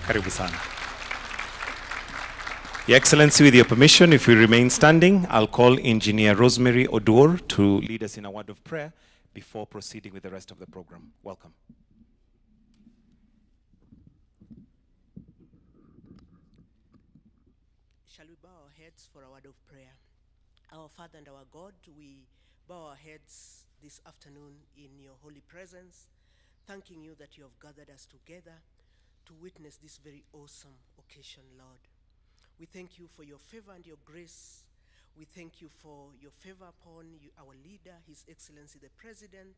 Karibu sana. Your Excellency, with your permission, if we remain standing, I'll call Engineer Rosemary Odur to lead us in a word of prayer before proceeding with the rest of the program. Welcome. Shall we bow our heads for a word of prayer? Our Father and our God, we bow our heads this afternoon in your holy presence, thanking you that you have gathered us together to witness this very awesome occasion, Lord. We thank you for your favor and your grace. We thank you for your favor upon you, our leader, His Excellency the President.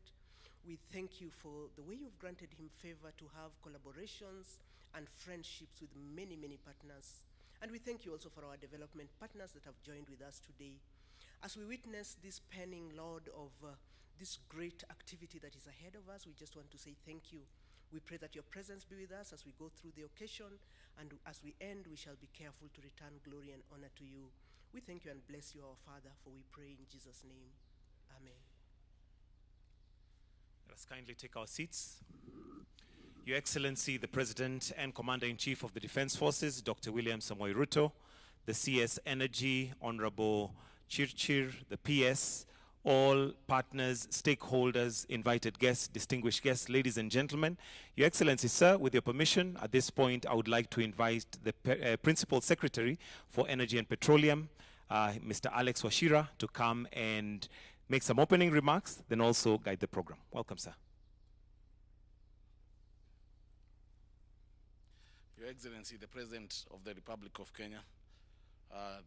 We thank you for the way you've granted him favor to have collaborations and friendships with many, many partners. And we thank you also for our development partners that have joined with us today. As we witness this penning, Lord, of this great activity that is ahead of us, we just want to say thank you. We pray that your presence be with us as we go through the occasion, and as we end, we shall be careful to return glory and honor to you. We thank you and bless you, our Father, for we pray in Jesus' name. Amen. Let us kindly take our seats. Your Excellency, the President and Commander-in-Chief of the Defense Forces, Dr. William Samoei Ruto, the CS Energy, Honorable Chirchir, the PS, all partners, stakeholders, invited guests, distinguished guests, ladies and gentlemen. Your Excellency, sir, with your permission, at this point, I would like to invite the Principal Secretary for Energy and Petroleum, Mr. Alex Wachira, to come and make some opening remarks, then also guide the program. Welcome, sir. Your Excellency, the President of the Republic of Kenya,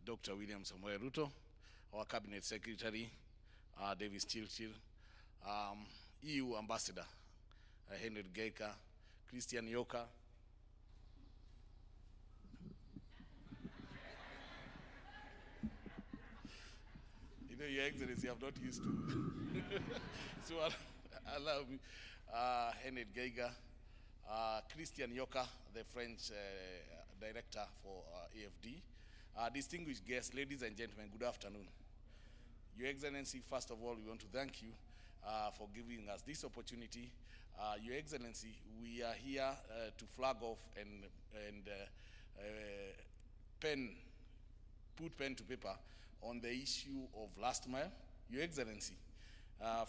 Dr. William Samoei Ruto, our Cabinet Secretary, Davis Chilchil, EU Ambassador, Henry Geika, Christian Yoka, you know, Your Excellency, I'm not used to so allow me, Henry Geika, Christian Yoka, the French director for AFD, distinguished guests, ladies and gentlemen, good afternoon. Your Excellency, first of all, we want to thank you for giving us this opportunity. Your Excellency, we are here to flag off and put pen to paper on the issue of last mile. Your Excellency,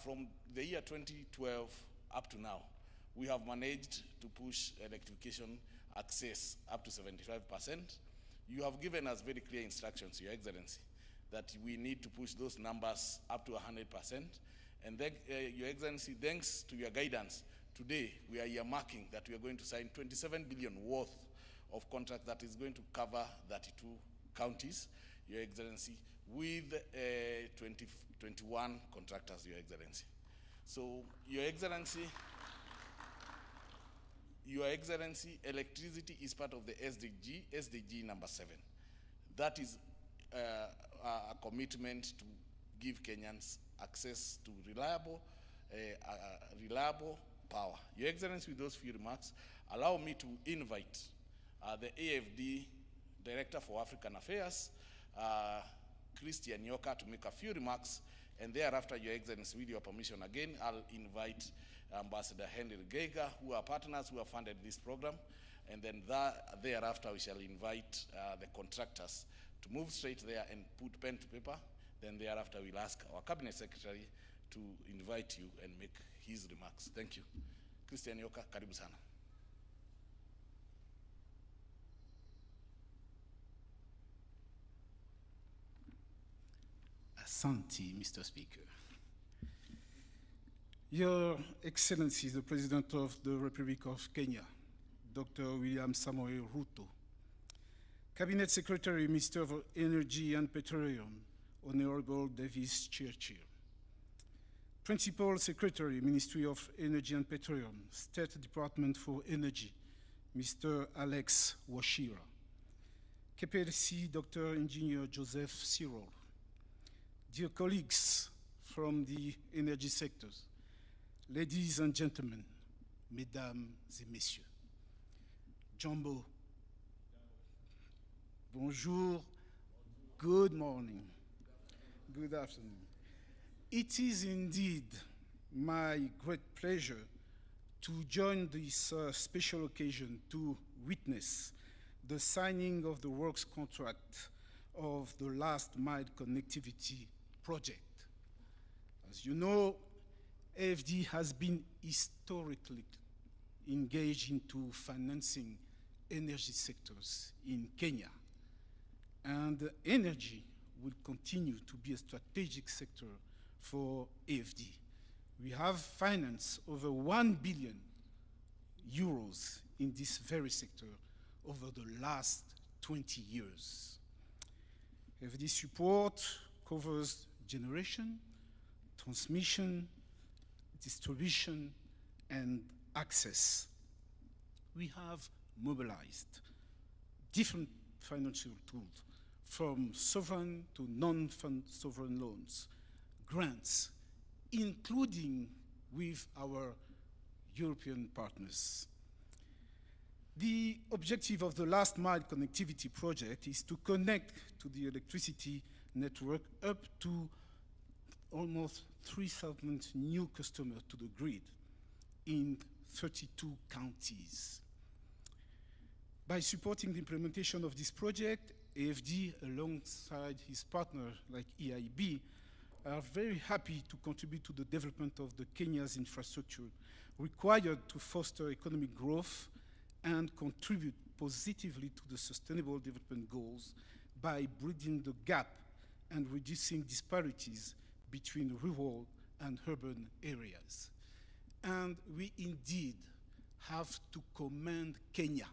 from the year 2012 up to now, we have managed to push electrification access up to 75%. You have given us very clear instructions, Your Excellency, that we need to push those numbers up to 100%. And then, Your Excellency, thanks to your guidance, today we are earmarking that we are going to sign 27 billion worth of contract that is going to cover 32 counties, Your Excellency, with 21 contractors, Your Excellency. So, Your Excellency, electricity is part of the SDG number 7. That is a commitment to give Kenyans access to reliable power. Your Excellency, with those few remarks, allow me to invite the AFD Director for African Affairs, Christian Yoka, to make a few remarks, and thereafter, Your Excellency, with your permission again, I'll invite Ambassador Henry Geiger, who are partners who have funded this program, and then thereafter we shall invite the contractors to move straight there and put pen to paper. Then thereafter we'll ask our Cabinet Secretary to invite you and make his remarks. Thank you. Christian Yoka, karibu sana. Asante, Mr. Speaker. Your Excellency, the President of the Republic of Kenya, Dr. William Samoei Ruto, Cabinet Secretary, Minister of Energy and Petroleum, Honorable Davis Chirchir, Principal Secretary, Ministry of Energy and Petroleum, State Department for Energy, Mr. Alex Wachira, KPLC Dr. Engineer Joseph Cyril, dear colleagues from the energy sectors, ladies and gentlemen, mesdames et messieurs, Jumbo, bonjour, good morning, good afternoon. It is indeed my great pleasure to join this special occasion to witness the signing of the works contract of the last mile connectivity project. As you know, AFD has been historically engaged into financing energy sectors in Kenya. And energy will continue to be a strategic sector for AFD. We have financed over 1 billion euros in this very sector over the last 20 years. AFD support covers generation, transmission, distribution, and access. We have mobilized different financial tools, from sovereign to non-sovereign loans, grants, including with our European partners. The objective of the last mile connectivity project is to connect to the electricity network up to almost 3,000 new customers to the grid in 32 counties. By supporting the implementation of this project, AFD, alongside his partner like EIB, are very happy to contribute to the development of the Kenya's infrastructure required to foster economic growth and contribute positively to the sustainable development goals by bridging the gap and reducing disparities between rural and urban areas. And we indeed have to commend Kenya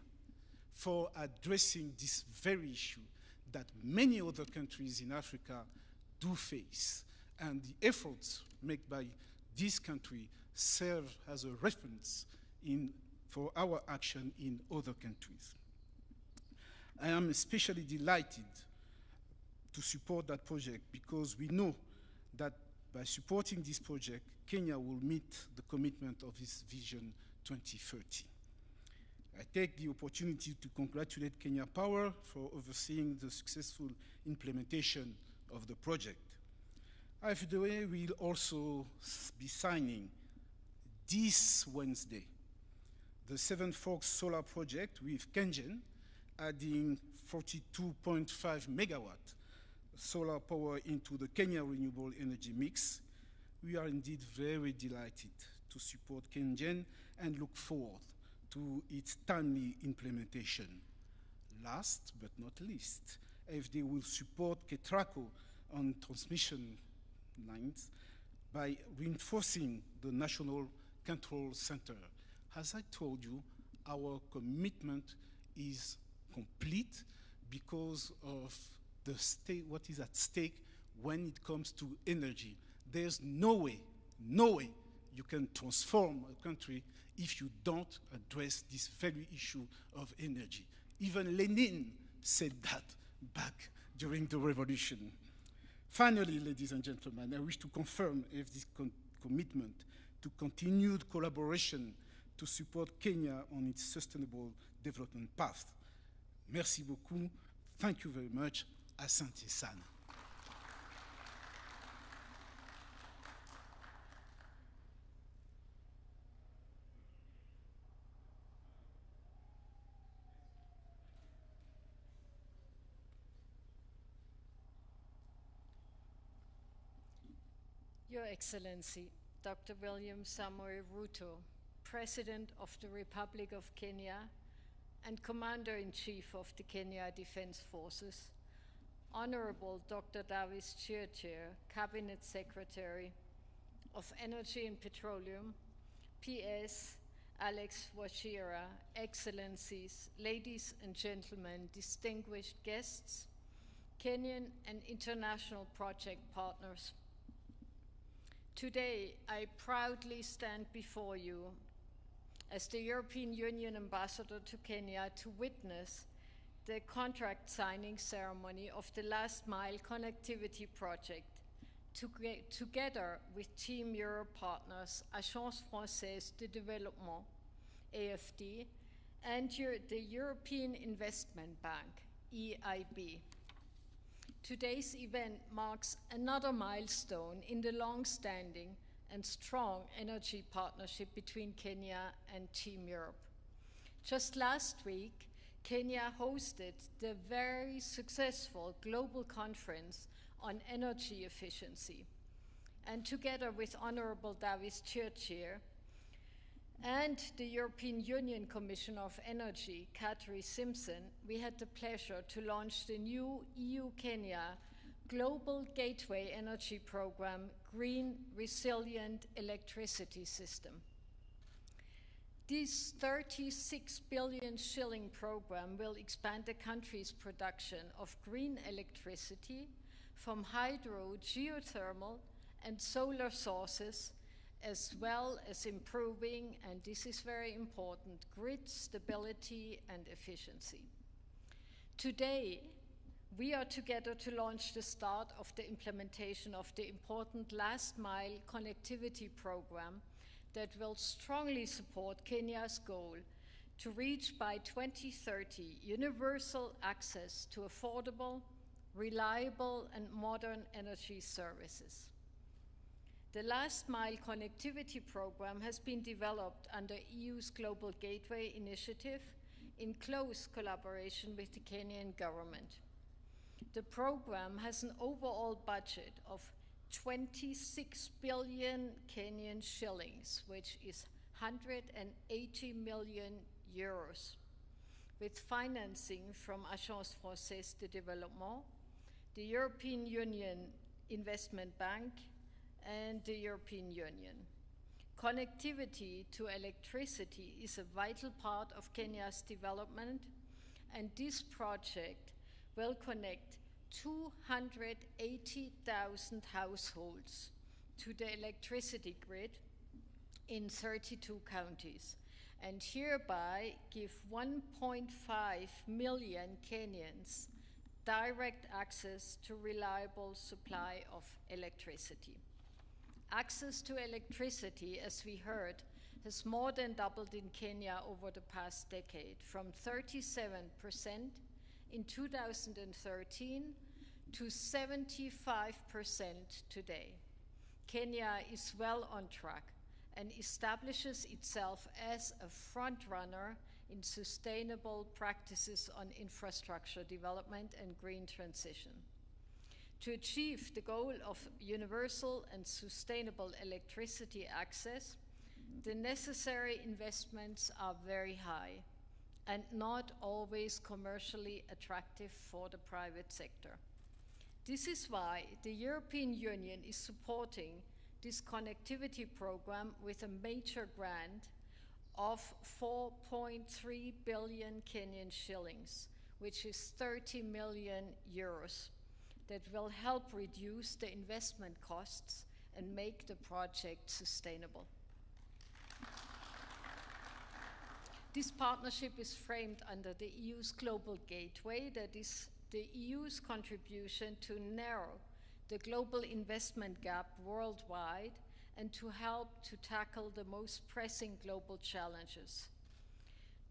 for addressing this very issue that many other countries in Africa do face. And the efforts made by this country serve as a reference for our action in other countries. I am especially delighted to support that project because we know that by supporting this project, Kenya will meet the commitment of its Vision 2030. I take the opportunity to congratulate Kenya Power for overseeing the successful implementation of the project. AFD will also be signing this Wednesday the Seven Forks Solar Project with KenGen, adding 42.5 megawatt solar power into the Kenya renewable energy mix. We are indeed very delighted to support KenGen and look forward to its timely implementation. Last but not least, AFD will support KETRACO on transmission lines by reinforcing the National Control Center. As I told you, our commitment is complete because of what is at stake when it comes to energy. There's no way you can transform a country if you don't address this very issue of energy. Even Lenin said that back during the revolution. Finally, ladies and gentlemen, I wish to confirm this commitment to continued collaboration to support Kenya on its sustainable development path. Merci beaucoup. Thank you very much. Asante sana. Your Excellency, Dr. William Samoei Ruto, President of the Republic of Kenya and Commander-in-Chief of the Kenya Defense Forces, Honorable Dr. Davis Chirchir, Cabinet Secretary of Energy and Petroleum, PS Alex Wachira, Excellencies, ladies and gentlemen, distinguished guests, Kenyan and international project partners. Today, I proudly stand before you as the European Union ambassador to Kenya to witness the contract signing ceremony of the Last Mile Connectivity Project, together with Team Europe partners, Agence Française de Développement, AFD, and the European Investment Bank, EIB. Today's event marks another milestone in the long-standing and strong energy partnership between Kenya and Team Europe. Just last week, Kenya hosted the very successful global conference on energy efficiency. And together with Honorable Davis Chirchir and the European Union Commissioner of Energy, Katri Simpson, we had the pleasure to launch the new EU-Kenya Global Gateway Energy Program, Green Resilient Electricity System. This 36 billion shilling program will expand the country's production of green electricity from hydro, geothermal, and solar sources, as well as improving, and this is very important, grid stability and efficiency. Today, we are together to launch the start of the implementation of the important last mile connectivity program that will strongly support Kenya's goal to reach by 2030 universal access to affordable, reliable, and modern energy services. The Last Mile Connectivity Program has been developed under EU's Global Gateway Initiative in close collaboration with the Kenyan government. The program has an overall budget of 26 billion Kenyan shillings, which is 180 million euros, with financing from Agence Française de Développement, the European Union Investment Bank, and the European Union. Connectivity to electricity is a vital part of Kenya's development, and this project will connect 280,000 households to the electricity grid in 32 counties, and hereby give 1.5 million Kenyans direct access to reliable supply of electricity. Access to electricity, as we heard, has more than doubled in Kenya over the past decade, from 37% in 2013 to 75% today. Kenya is well on track and establishes itself as a front runner in sustainable practices on infrastructure development and green transition. To achieve the goal of universal and sustainable electricity access, the necessary investments are very high and not always commercially attractive for the private sector. This is why the European Union is supporting this connectivity program with a major grant of 4.3 billion Kenyan shillings, which is 30 million euros, that will help reduce the investment costs and make the project sustainable. This partnership is framed under the EU's Global Gateway, that is the EU's contribution to narrow the global investment gap worldwide and to help to tackle the most pressing global challenges.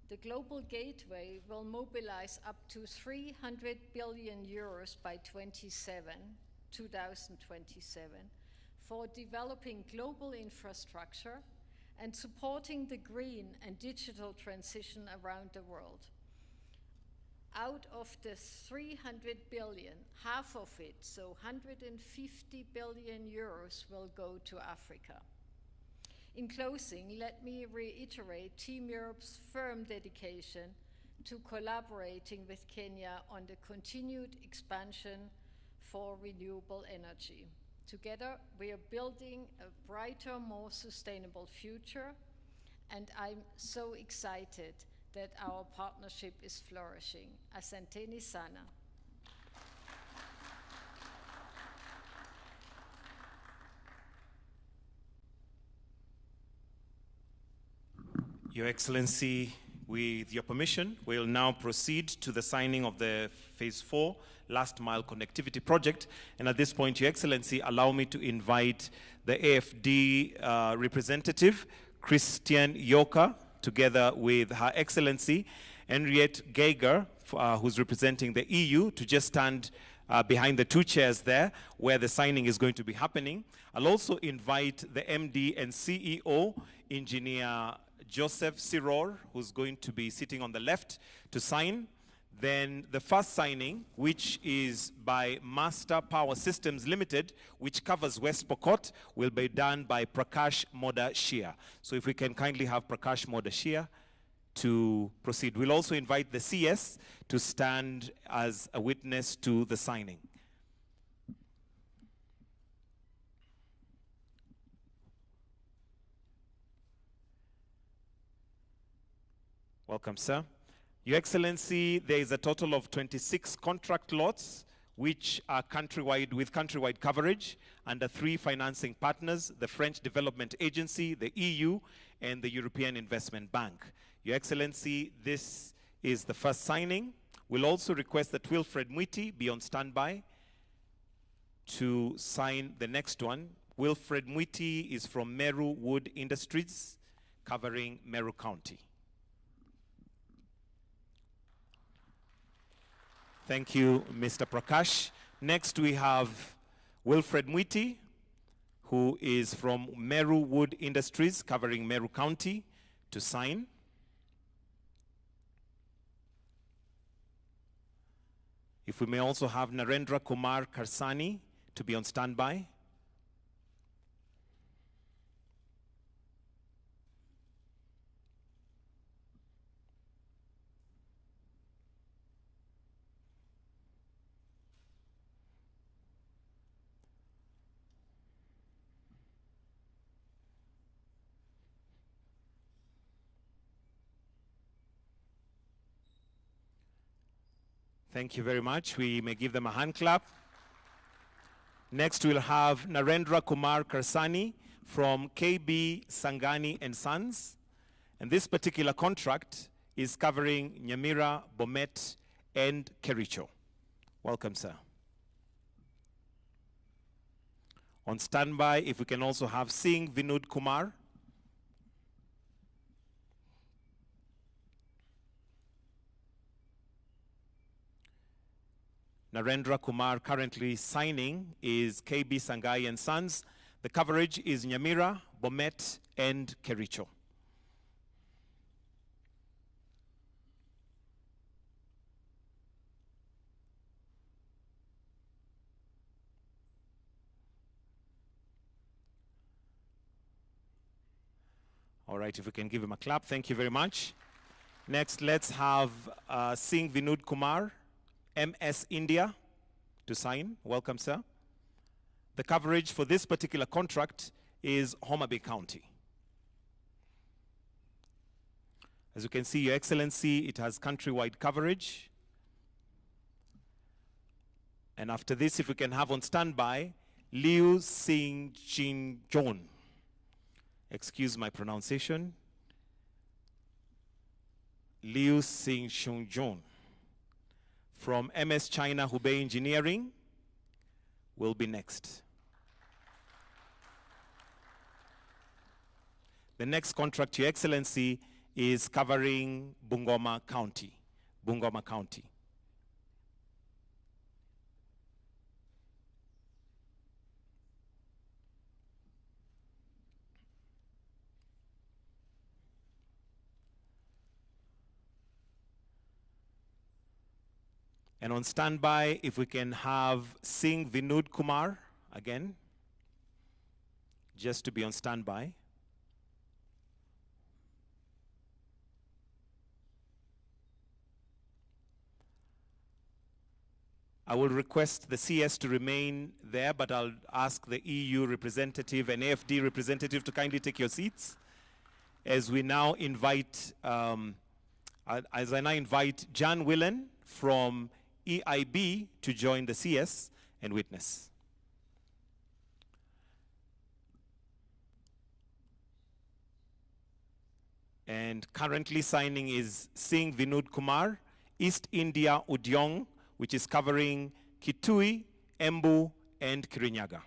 The Global Gateway will mobilize up to 300 billion euros by 2027 for developing global infrastructure and supporting the green and digital transition around the world. Out of the 300 billion, half of it, so 150 billion euros, will go to Africa. In closing, let me reiterate Team Europe's firm dedication to collaborating with Kenya on the continued expansion for renewable energy. Together, we are building a brighter, more sustainable future, and I'm so excited that our partnership is flourishing. Asanteni sana. Your Excellency, with your permission, we'll now proceed to the signing of the Phase 4 Last Mile Connectivity Project. And at this point, Your Excellency, allow me to invite the AFD representative, Christian Yoka, together with Her Excellency Henriette Geiger, who's representing the EU, to just stand behind the two chairs there, where the signing is going to be happening. I'll also invite the MD and CEO, Engineer Joseph Siror, who's going to be sitting on the left to sign. Then the first signing, which is by Master Power Systems Limited, which covers West Pokot, will be done by Prakash Moda Shia. So if we can kindly have Prakash Moda Shia to proceed. We'll also invite the CS to stand as a witness to the signing. Welcome, sir. Your Excellency, there is a total of 26 contract lots which are countrywide, with countrywide coverage under 3 financing partners, the French Development Agency, the EU, and the European Investment Bank. Your Excellency, this is the first signing. We'll also request that Wilfred Mwiti be on standby to sign the next one. Wilfred Mwiti is from Meru Wood Industries, covering Meru County. Thank you, Mr. Prakash. Next, we have Wilfred Mwiti, who is from Meru Wood Industries, covering Meru County, to sign. If we may also have Narendra Kumar Karsani to be on standby. Thank you very much. We may give them a hand clap. Next, we'll have Narendra Kumar Karsani from KB Sangani and Sons. And this particular contract is covering Nyamira, Bomet, and Kericho. Welcome, sir. On standby, if we can also have Singh Vinud Kumar. Narendra Kumar currently signing is KB Sangai and Sons. The coverage is Nyamira, Bomet, and Kericho. All right, if we can give him a clap, thank you very much. Next, let's have Singh Vinud Kumar, MS India, to sign. Welcome, sir. The coverage for this particular contract is Homa Bay County. As you can see, Your Excellency, it has countrywide coverage. And after this, if we can have on standby, Liu Sing Chin Jon. Excuse my pronunciation. Liu Sing Chin Jon from MS China Hubei Engineering will be next. The next contract, Your Excellency, is covering Bungoma County. Bungoma County. And on standby, if we can have Singh Vinud Kumar again, just to be on standby. I will request the CS to remain there, but I'll ask the EU representative and AFD representative to kindly take your seats as we now invite, as I now invite Jan Willen from EIB to join the CS and witness. And currently signing is Singh Vinud Kumar, East India Udyong, which is covering Kitui, Embu, and Kirinyaga.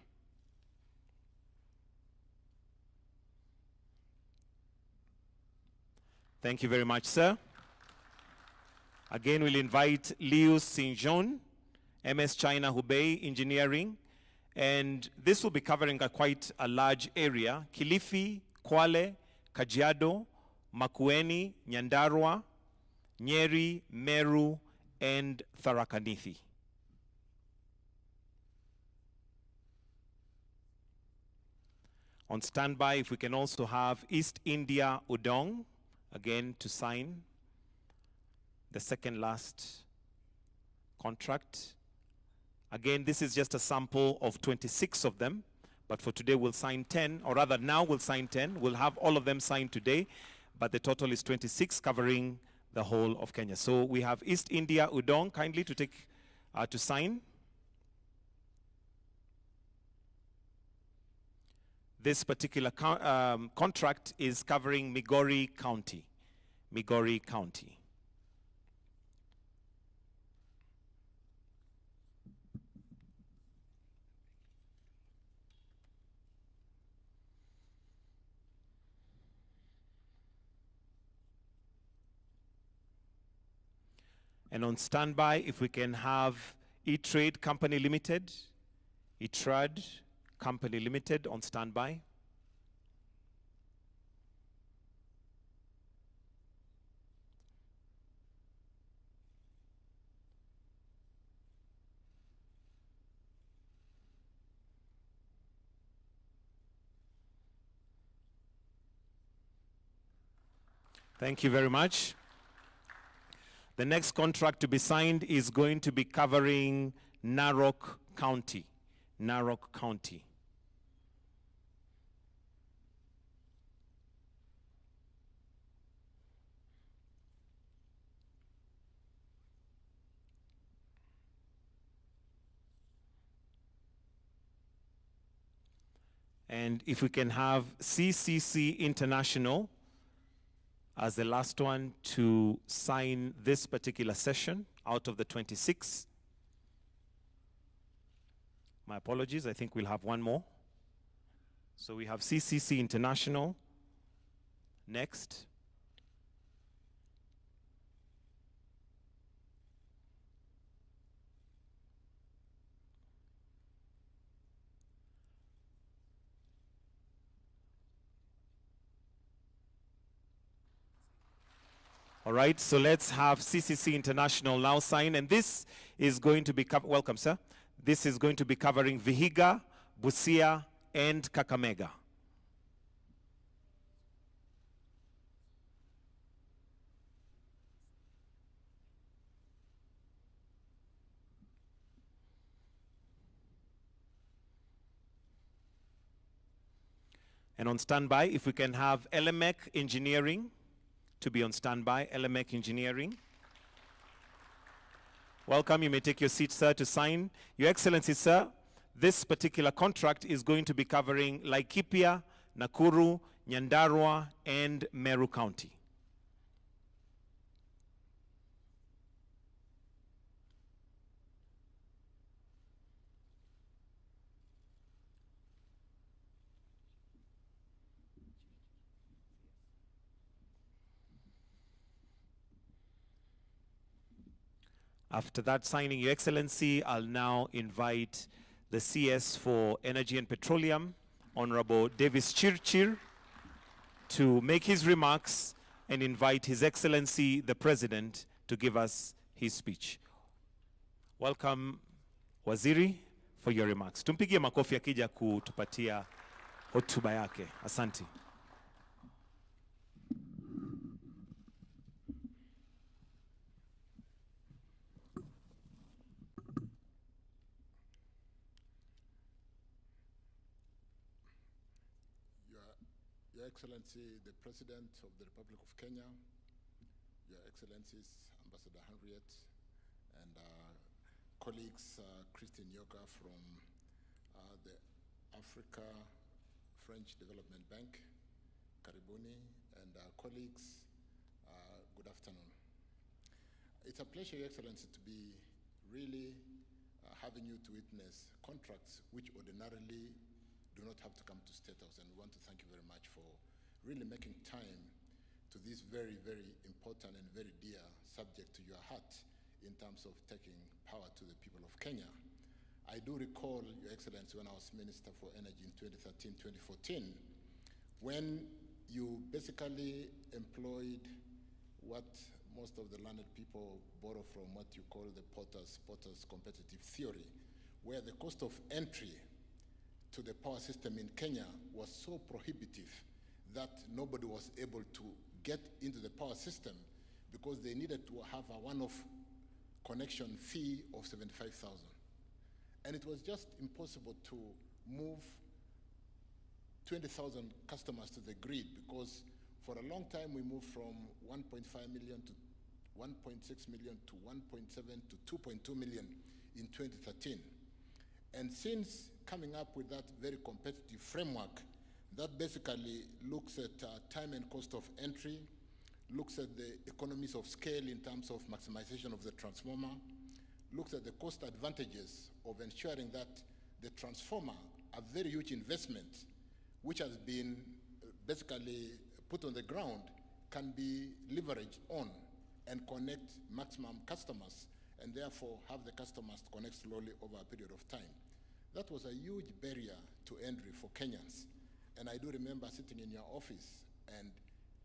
Thank you very much, sir. Again, we'll invite Liu Sing-Jon MS China Hubei Engineering, and this will be covering quite a large area: Kilifi, Kwale, Kajiado, Makueni, Nyandarua, Nyeri, Meru, and Tharaka Nithi. On standby, if we can also have East India Udong, again to sign the second last contract. Again, this is just a sample of 26 of them, but for today we'll sign 10, or rather now we'll sign 10. We'll have all of them signed today, but the total is 26 covering the whole of Kenya. So we have East India Udong kindly to take to sign. This particular contract is covering Migori County. Migori County. And on standby, if we can have E-Trade Company Limited, E-Trade Company Limited on standby. Thank you very much. The next contract to be signed is going to be covering Narok County. Narok County. And if we can have CCC International as the last one to sign this particular session out of the 26. My apologies, I think we'll have one more. So we have CCC International next. All right, so let's have CCC International now sign, and this is going to be, welcome sir, this is going to be covering Vihiga, Busia, and Kakamega. And on standby, if we can have LMEC Engineering to be on standby, LMEC Engineering. Welcome, you may take your seat, sir, to sign. Your Excellency, sir, this particular contract is going to be covering Laikipia, Nakuru, Nyandarua, and Meru County. After that signing, Your Excellency, I'll now invite the CS for Energy and Petroleum, Honorable Davis Chirchir, to make his remarks and invite His Excellency, the President, to give us his speech. Welcome, Waziri, for your remarks. Tumpigie makofi akija kutupatia hotuba yake. Asante. Your Excellency, the President of the Republic of Kenya, Your Excellencies, Ambassador Henriette, and colleagues, Christine Yoka from the Africa French Development Bank, Karibuni, and colleagues, good afternoon. It's a pleasure, Your Excellency, to be really having you to witness contracts which ordinarily do not have to come to State House, and we want to thank you very much for really making time to this very, very important and very dear subject to your heart, in terms of taking power to the people of Kenya. I do recall, Your Excellency, when I was Minister for Energy in 2013, 2014, when you basically employed what most of the learned people borrow from what you call the Potter's competitive theory, where the cost of entry to the power system in Kenya was so prohibitive that nobody was able to get into the power system because they needed to have a one-off connection fee of 75,000. And it was just impossible to move 20,000 customers to the grid because for a long time we moved from 1.5 million to 1.6 million to 1.7 to 2.2 million in 2013. And since coming up with that very competitive framework that basically looks at time and cost of entry, looks at the economies of scale in terms of maximization of the transformer, looks at the cost advantages of ensuring that the transformer, a very huge investment, which has been basically put on the ground, can be leveraged on and connect maximum customers, and therefore have the customers connect slowly over a period of time. That was a huge barrier to entry for Kenyans. And I do remember sitting in your office and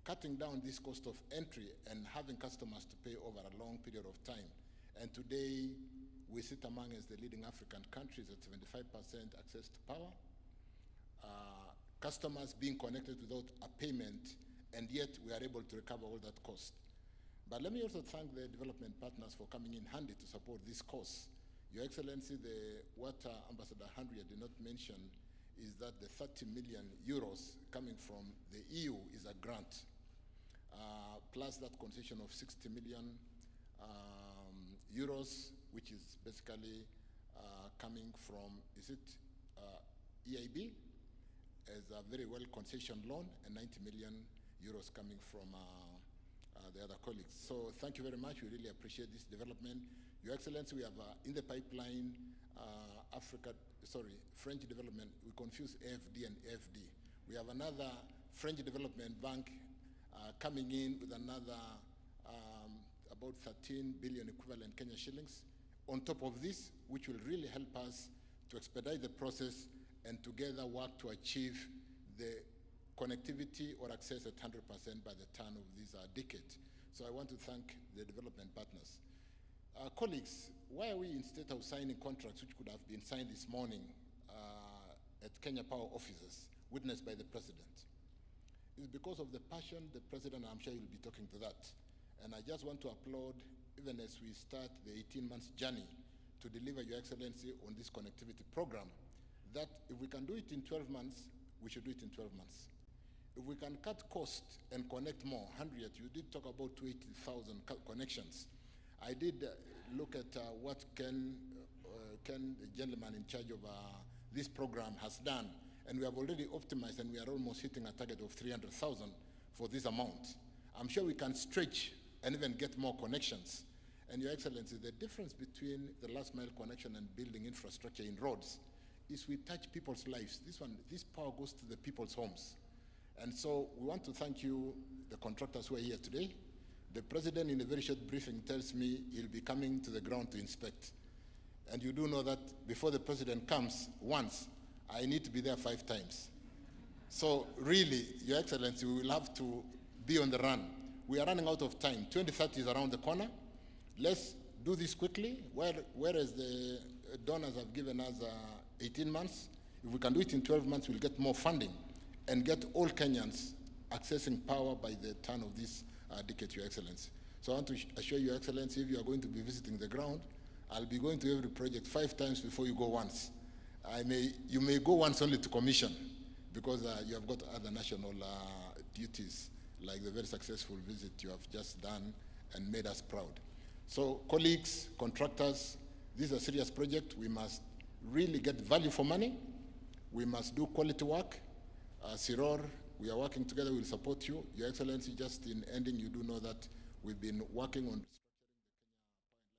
cutting down this cost of entry and having customers to pay over a long period of time. And today, we sit among as the leading African countries at 75% access to power, customers being connected without a payment, and yet we are able to recover all that cost. But let me also thank the development partners for coming in handy to support this cause. Your Excellency, what Ambassador Henriette did not mention is that the 30 million euros coming from the EU is a grant, plus that concession of 60 million euros, which is basically coming from, is it EIB, as a very well concession loan, and 90 million euros coming from the other colleagues. So thank you very much. We really appreciate this development. Your Excellency, we have in the pipeline French development. We confuse AFD and AFD. We have another French development bank coming in with another about 13 billion equivalent Kenya shillings on top of this, which will really help us to expedite the process and together work to achieve the connectivity or access at 100% by the turn of this decade. So I want to thank the development partners. Colleagues, why are we instead of signing contracts which could have been signed this morning at Kenya Power offices, witnessed by the President? It's because of the passion the President, I'm sure you'll be talking to that. And I just want to applaud, even as we start the 18-month journey to deliver, Your Excellency, on this connectivity program, that if we can do it in 12 months, we should do it in 12 months. If we can cut costs and connect more, Henriette, you did talk about 280,000 connections. I did look at what Ken, the gentleman in charge of this program, has done, and we have already optimized, and we are almost hitting a target of 300,000 for this amount. I'm sure we can stretch and even get more connections. And Your Excellency, the difference between the last mile connection and building infrastructure in roads is we touch people's lives. This power goes to the people's homes. And so we want to thank you, the contractors who are here today. The President, in a very short briefing, tells me he'll be coming to the ground to inspect. And you do know that before the President comes once, I need to be there 5 times. So really, Your Excellency, we will have to be on the run. We are running out of time. 2030 is around the corner. Let's do this quickly, whereas the donors have given us 18 months. If we can do it in 12 months, we'll get more funding and get all Kenyans accessing power by the turn of this decade, Your Excellency. So I want to assure Your Excellency, if you are going to be visiting the ground, I'll be going to every project 5 times before you go once. You may go once only to commission, because you have got other national duties, like the very successful visit you have just done and made us proud. So colleagues, contractors, this is a serious project. We must really get value for money. We must do quality work. Siror, we are working together, we'll support you. Your Excellency, just in ending, you do know that we've been working on restructuring the Kenya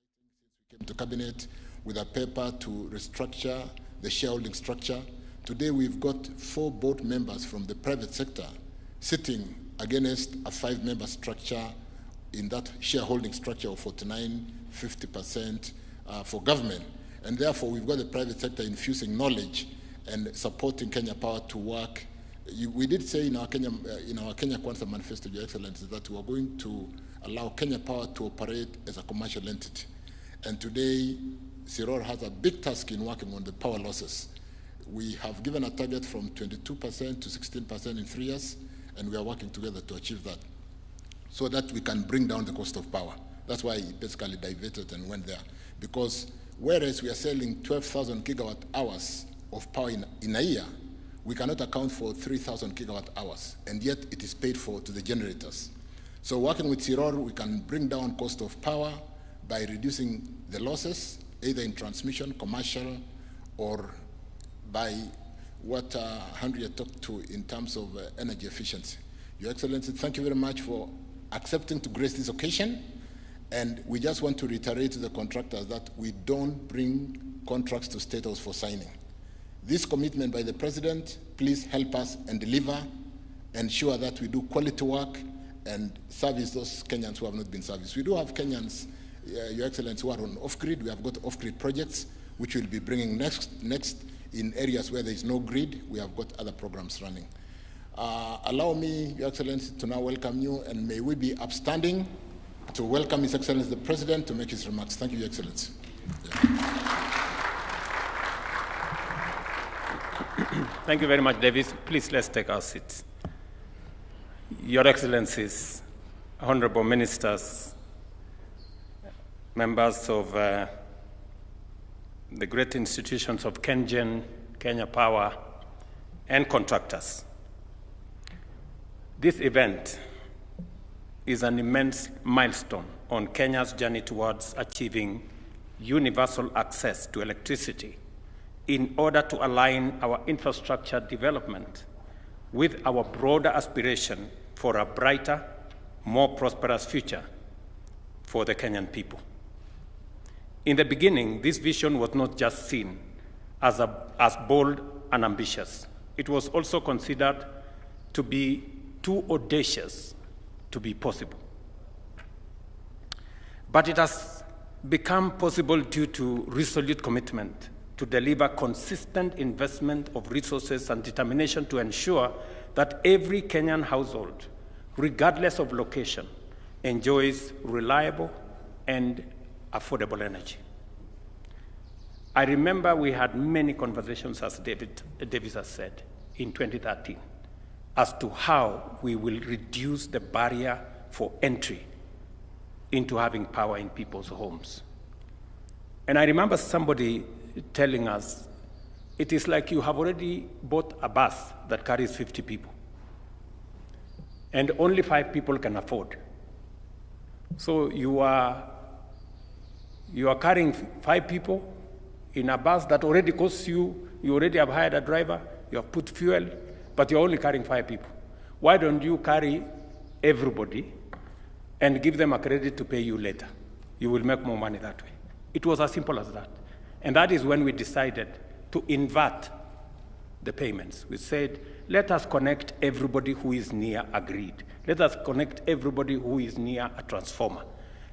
Power and Lighting since we came to Cabinet with a paper to restructure the shareholding structure. Today we've got 4 board members from the private sector sitting against a 5-member structure in that shareholding structure of 49, 50% for government. And therefore, we've got the private sector infusing knowledge and supporting Kenya Power to work. We did say in our Kenya Kwanza Manifesto, Your Excellency, that we are going to allow Kenya Power to operate as a commercial entity. And today, Siror has a big task in working on the power losses. We have given a target from 22% to 16% in 3 years, and we are working together to achieve that, so that we can bring down the cost of power. That's why he basically diverted and went there. Because whereas we are selling 12,000 gigawatt hours of power in a year, we cannot account for 3,000 gigawatt hours, and yet it is paid for to the generators. So working with Siror, we can bring down cost of power by reducing the losses, either in transmission, commercial, or by what Henry talked to in terms of energy efficiency. Your Excellency, thank you very much for accepting to grace this occasion. And we just want to reiterate to the contractors that we don't bring contracts to State House for signing. This commitment by the President, please help us and deliver, ensure that we do quality work and service those Kenyans who have not been serviced. We do have Kenyans, Your Excellency, who are on off-grid. We have got off-grid projects, which we'll be bringing next in areas where there is no grid. We have got other programs running. Allow me, Your Excellency, to now welcome you, and may we be upstanding to welcome His Excellency the President to make his remarks. Thank you, Your Excellency. Yeah. Thank you very much, Davis. Please, let's take our seats. Your Excellencies, honorable ministers, members of the great institutions of KenGen, Kenya Power, and contractors. This event is an immense milestone on Kenya's journey towards achieving universal access to electricity in order to align our infrastructure development with our broader aspiration for a brighter, more prosperous future for the Kenyan people. In the beginning, this vision was not just seen as bold and ambitious. It was also considered to be too audacious to be possible. But it has become possible due to resolute commitment to deliver consistent investment of resources and determination to ensure that every Kenyan household, regardless of location, enjoys reliable and affordable energy. I remember we had many conversations, as Davis has said, in 2013, as to how we will reduce the barrier for entry into having power in people's homes. And I remember somebody telling us, it is like you have already bought a bus that carries 50 people, and only 5 people can afford. So you are carrying 5 people in a bus that already costs you already have hired a driver, you have put fuel, but you're only carrying 5 people. Why don't you carry everybody and give them a credit to pay you later? You will make more money that way. It was as simple as that. And that is when we decided to invert the payments. We said, let us connect everybody who is near a grid. Let us connect everybody who is near a transformer.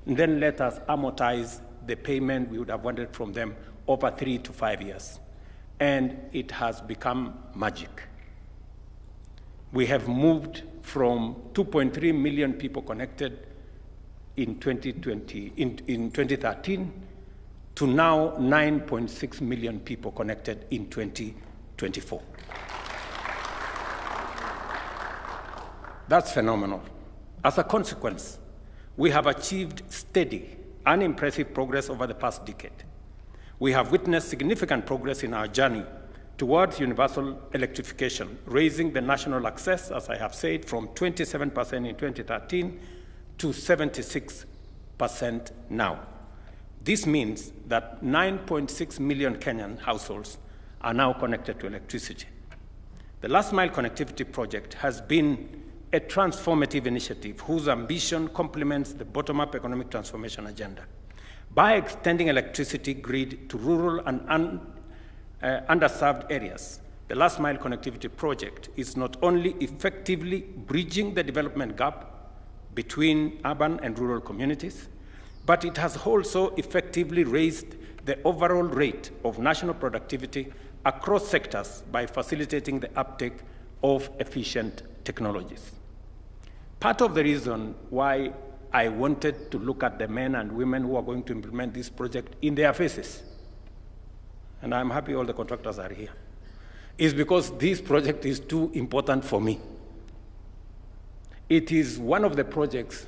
And then let us amortize the payment we would have wanted from them over 3 to 5 years. And it has become magic. We have moved from 2.3 million people connected in 2013 to now 9.6 million people connected in 2024. That's phenomenal. As a consequence, we have achieved steady and impressive progress over the past decade. We have witnessed significant progress in our journey towards universal electrification, raising the national access, as I have said, from 27% in 2013 to 76% now. This means that 9.6 million Kenyan households are now connected to electricity. The Last Mile Connectivity Project has been a transformative initiative whose ambition complements the bottom-up economic transformation agenda. By extending electricity grid to rural and underserved areas, the Last Mile Connectivity Project is not only effectively bridging the development gap, between urban and rural communities, but it has also effectively raised the overall rate of national productivity across sectors by facilitating the uptake of efficient technologies. Part of the reason why I wanted to look at the men and women who are going to implement this project in their faces, and I'm happy all the contractors are here, is because this project is too important for me. It is one of the projects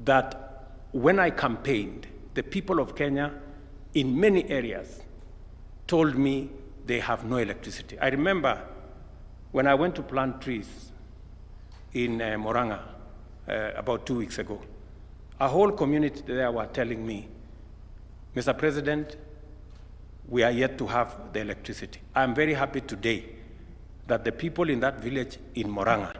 that when I campaigned, the people of Kenya in many areas told me they have no electricity. I remember when I went to plant trees in Moranga about 2 weeks ago, a whole community there were telling me, Mr. President, we are yet to have the electricity. I'm very happy today that the people in that village in Moranga,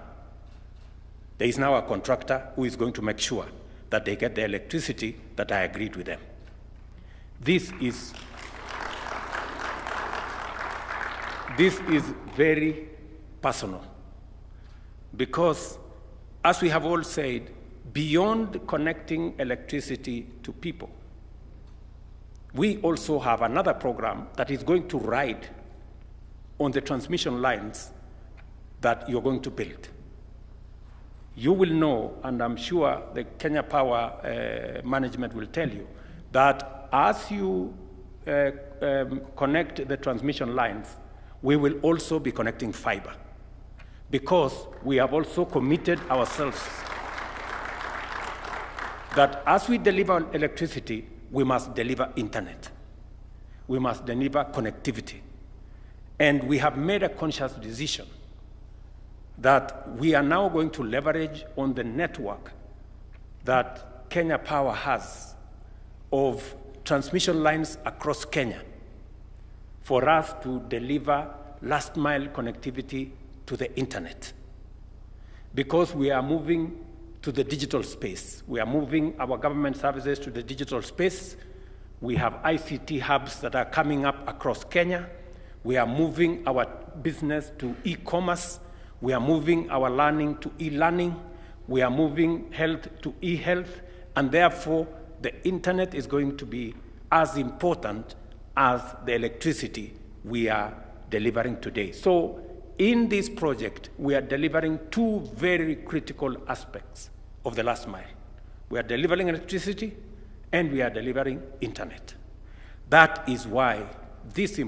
there is now a contractor who is going to make sure that they get the electricity that I agreed with them. This is very personal because, as we have all said, beyond connecting electricity to people, we also have another program that is going to ride on the transmission lines that you're going to build. You will know, and I'm sure the Kenya Power management will tell you, that as you connect the transmission lines, we will also be connecting fiber, because we have also committed ourselves that as we deliver electricity, we must deliver internet. We must deliver connectivity. And we have made a conscious decision that we are now going to leverage on the network that Kenya Power has of transmission lines across Kenya for us to deliver last mile connectivity to the internet. Because we are moving to the digital space. We are moving our government services to the digital space. We have ICT hubs that are coming up across Kenya. We are moving our business to e-commerce. We are moving our learning to e-learning. We are moving health to e-health. And therefore, the internet is going to be as important as the electricity we are delivering today. So in this project, we are delivering two very critical aspects of the last mile. We are delivering electricity and we are delivering internet. That is why this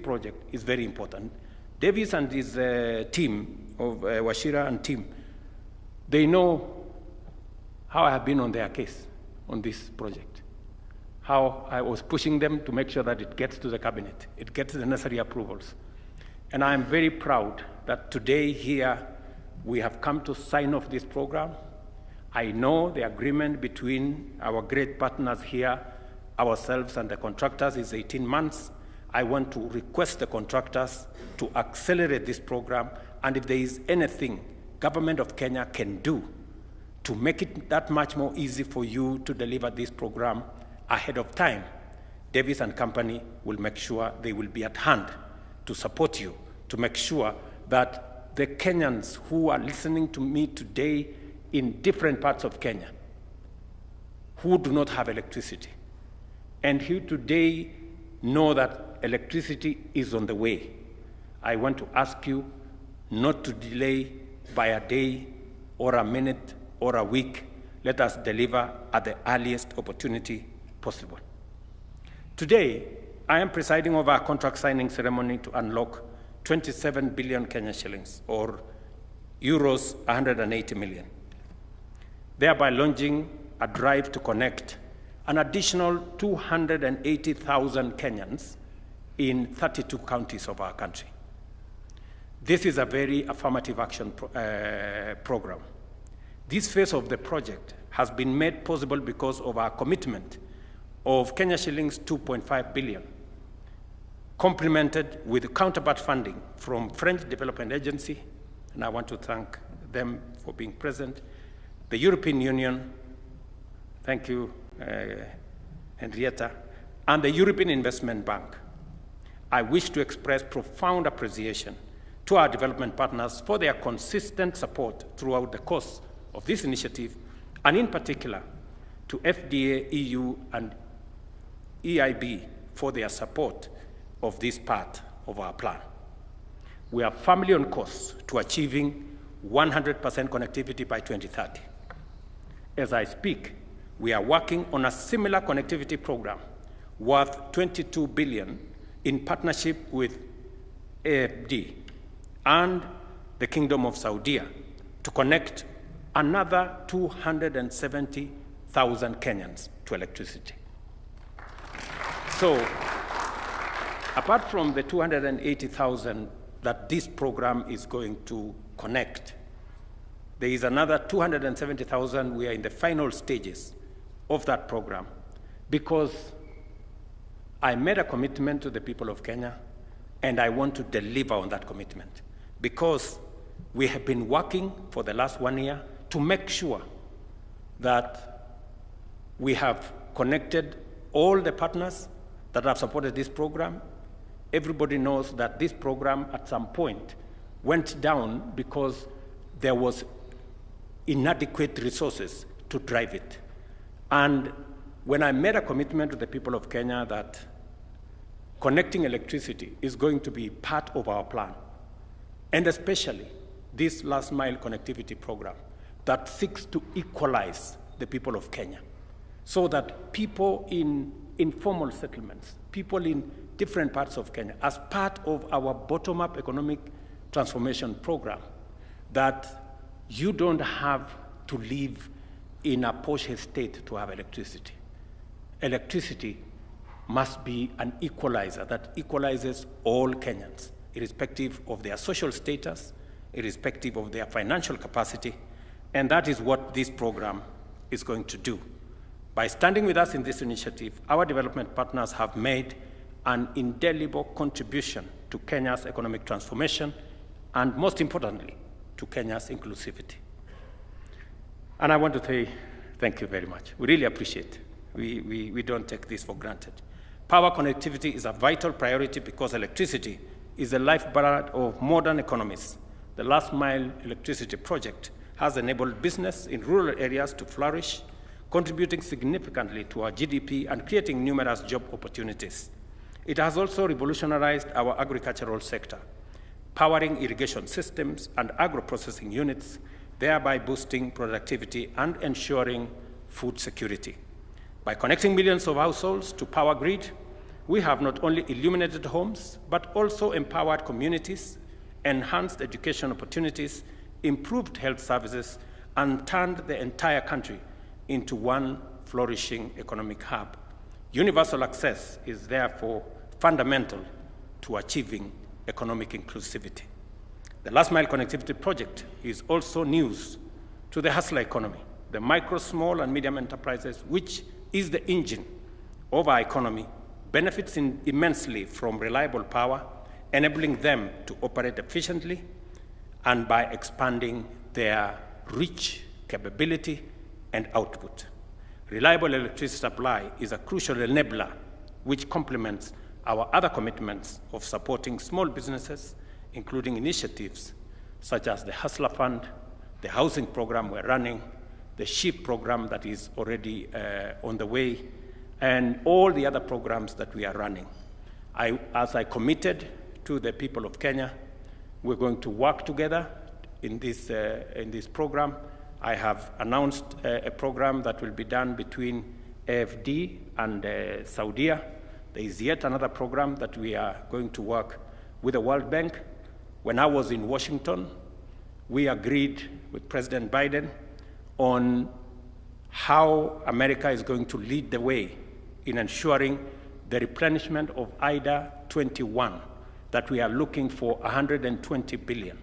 project is very important. Davis and his team of Wachira and team, they know how I have been on their case on this project, how I was pushing them to make sure that it gets to the cabinet, it gets the necessary approvals. And I am very proud that today here we have come to sign off this program. I know the agreement between our great partners here, ourselves and the contractors, is 18 months. I want to request the contractors to accelerate this program, and if there is anything Government of Kenya can do to make it that much more easy for you to deliver this program ahead of time, Davis and company will make sure they will be at hand to support you, to make sure that the Kenyans who are listening to me today in different parts of Kenya, who do not have electricity, and who today know that electricity is on the way, I want to ask you not to delay by a day or a minute or a week. Let us deliver at the earliest opportunity possible. Today, I am presiding over a contract signing ceremony to unlock 27 billion Kenya shillings, or euros 180 million, thereby launching a drive to connect an additional 280,000 Kenyans in 32 counties of our country. This is a very affirmative action program. This phase of the project has been made possible because of our commitment of Kenya shillings 2.5 billion, complemented with counterpart funding from French Development Agency, and I want to thank them for being present, the European Union, thank you, Henrietta, and the European Investment Bank. I wish to express profound appreciation to our development partners for their consistent support throughout the course of this initiative, and in particular to FDA, EU, and EIB for their support of this part of our plan. We are firmly on course to achieving 100% connectivity by 2030. As I speak, we are working on a similar connectivity program worth $22 billion in partnership with AFD and the Kingdom of Saudi to connect another 270,000 Kenyans to electricity. So, apart from the 280,000 that this program is going to connect, there is another 270,000. We are in the final stages of that program because I made a commitment to the people of Kenya, and I want to deliver on that commitment because we have been working for the last 1 year to make sure that we have connected all the partners that have supported this program. Everybody knows that this program at some point went down because there was inadequate resources to drive it. And when I made a commitment to the people of Kenya that connecting electricity is going to be part of our plan, and especially this last mile connectivity program that seeks to equalize the people of Kenya so that people in informal settlements, people in different parts of Kenya, as part of our bottom-up economic transformation program, that you don't have to live in a posh estate to have electricity. Electricity must be an equalizer that equalizes all Kenyans, irrespective of their social status, irrespective of their financial capacity, and that is what this program is going to do. By standing with us in this initiative, our development partners have made an indelible contribution to Kenya's economic transformation and, most importantly, to Kenya's inclusivity. And I want to say thank you very much. We really appreciate it. We don't take this for granted. Power connectivity is a vital priority because electricity is the lifeblood of modern economies. The last mile electricity project has enabled business in rural areas to flourish, contributing significantly to our GDP and creating numerous job opportunities. It has also revolutionized our agricultural sector, powering irrigation systems and agro-processing units, thereby boosting productivity and ensuring food security. By connecting millions of households to power grid, we have not only illuminated homes, but also empowered communities, enhanced education opportunities, improved health services, and turned the entire country into one flourishing economic hub. Universal access is therefore fundamental to achieving economic inclusivity. The last mile connectivity project is also news to the hustler economy, the micro, small, and medium enterprises, which is the engine of our economy, benefits immensely from reliable power, enabling them to operate efficiently and by expanding their reach, capability, and output. Reliable electricity supply is a crucial enabler which complements our other commitments of supporting small businesses, including initiatives such as the Hustler Fund, the housing program we're running, the SHIP program that is already on the way, and all the other programs that we are running. As I committed to the people of Kenya, we're going to work together in this program. I have announced a program that will be done between AFD and Saudi. There is yet another program that we are going to work with the World Bank. When I was in Washington, we agreed with President Biden on how America is going to lead the way in ensuring the replenishment of IDA 21, that we are looking for $120 billion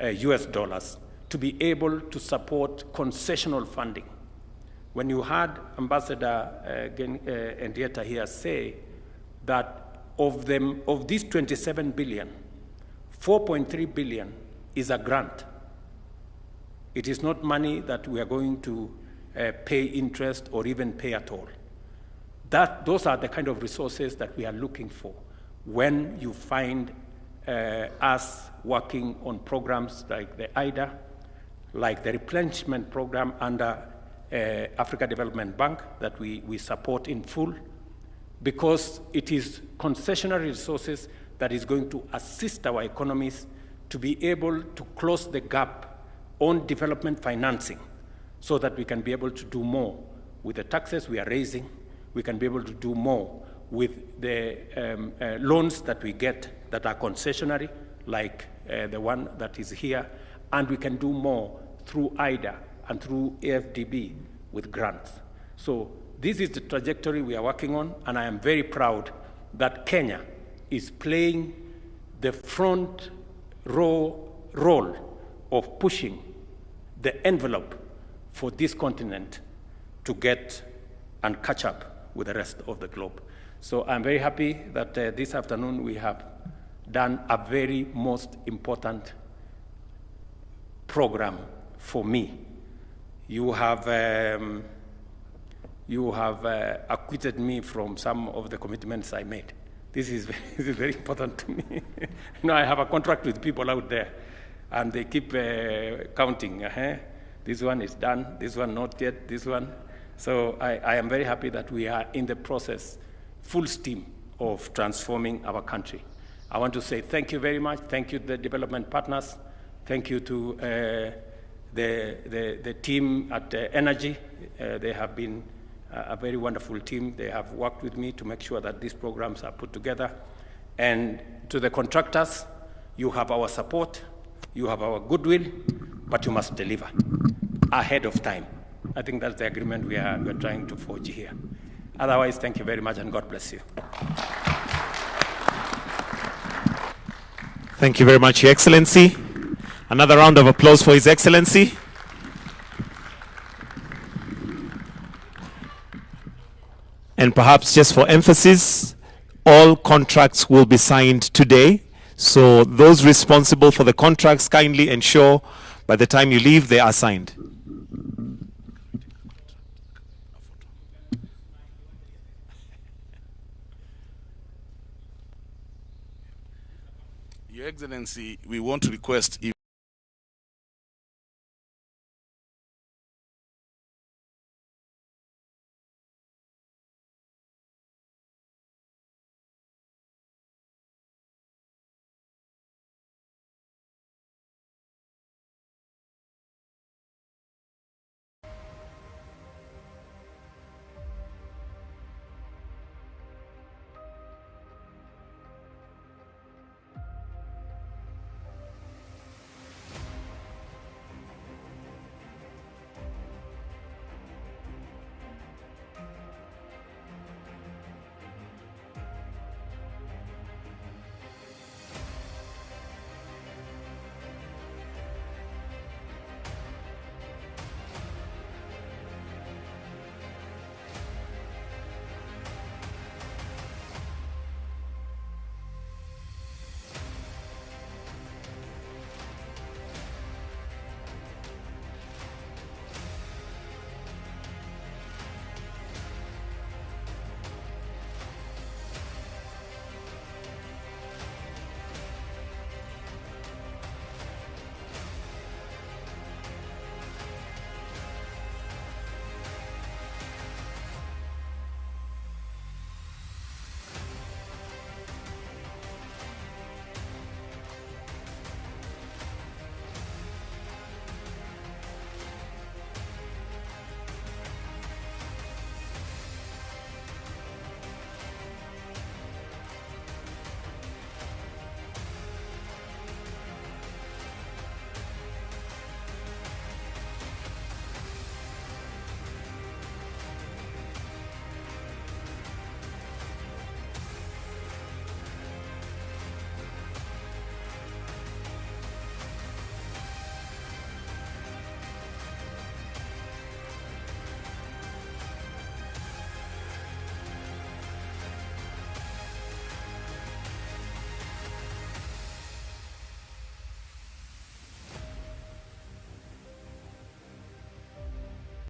US dollars to be able to support concessional funding. When you heard Ambassador Henrietta here say that of these 27 billion, 4.3 billion is a grant. It is not money that we are going to pay interest or even pay at all. Those are the kind of resources that we are looking for when you find us working on programs like the IDA like the replenishment program under Africa Development Bank that we support in full, because it is concessionary resources that is going to assist our economies to be able to close the gap on development financing so that we can be able to do more with the taxes we are raising. We can be able to do more with the loans that we get that are concessionary, like the one that is here, and we can do more through IDA and through AFDB with grants. So this is the trajectory we are working on, and I am very proud that Kenya is playing the front row role of pushing the envelope for this continent to get and catch up with the rest of the globe. So I'm very happy that this afternoon we have done a very most important program for me. You have acquitted me from some of the commitments I made. This is very important to me. You know, I have a contract with people out there, and they keep counting. This one is done, this one not yet, this one. So I am very happy that we are in the process, full steam, of transforming our country. I want to say thank you very much. Thank you to the development partners. Thank you to the team at Energy. They have been a very wonderful team. They have worked with me to make sure that these programs are put together. And to the contractors, you have our support, you have our goodwill, but you must deliver ahead of time. I think that's the agreement we are trying to forge here. Otherwise, thank you very much, and God bless you. Thank you very much, Your Excellency. Another round of applause for His Excellency. And perhaps just for emphasis, all contracts will be signed today. So those responsible for the contracts, kindly ensure by the time you leave, they are signed. Your Excellency, we want to request if